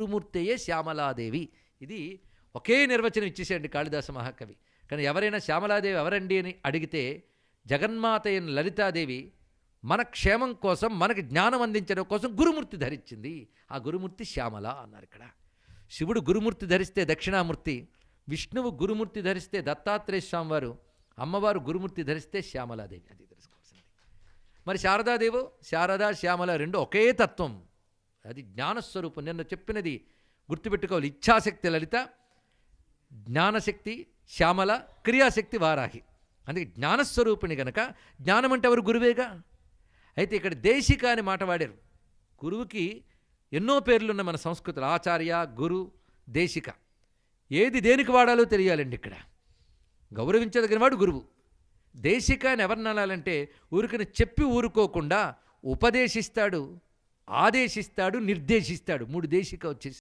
గురుమూర్తయే శ్యామలాదేవి. ఇది ఒకే నిర్వచనం ఇచ్చేసేయండి కాళిదాస మహాకవి. కానీ ఎవరైనా శ్యామలాదేవి ఎవరండి అని అడిగితే జగన్మాత అయిన లలితాదేవి మన క్షేమం కోసం, మనకి జ్ఞానం అందించడం కోసం గురుమూర్తి ధరించింది. ఆ గురుమూర్తి శ్యామల అన్నారు ఇక్కడ. శివుడు గురుమూర్తి ధరిస్తే దక్షిణామూర్తి, విష్ణువు గురుమూర్తి ధరిస్తే దత్తాత్రేయ స్వామి వారు, అమ్మవారు గురుమూర్తి ధరిస్తే శ్యామలాదేవి. అది తెలుసుకోవాల్సింది. మరి శారదాదేవు, శారదా శ్యామల రెండు ఒకే తత్వం. అది జ్ఞానస్వరూపం. నిన్న చెప్పినది గుర్తుపెట్టుకోవాలి. ఇచ్ఛాశక్తి లలిత, జ్ఞానశక్తి శ్యామల, క్రియాశక్తి వారాహి. అందుకే జ్ఞానస్వరూపిణి గనక జ్ఞానం అంటే ఎవరు? గురువేగా. అయితే ఇక్కడ దేశిక అని మాట వాడారు. గురువుకి ఎన్నో పేర్లున్న మన సంస్కృతిలో ఆచార్య, గురు, దేశిక. ఏది దేనికి వాడాలో తెలియాలండి. ఇక్కడ గౌరవించదగిన వాడు గురువు. దేశిక అని ఎవరిని అనాలంటే ఊరికని చెప్పి ఊరుకోకుండా ఉపదేశిస్తాడు, ఆదేశిస్తాడు, నిర్దేశిస్తాడు. 3 దేశిక వచ్చేసి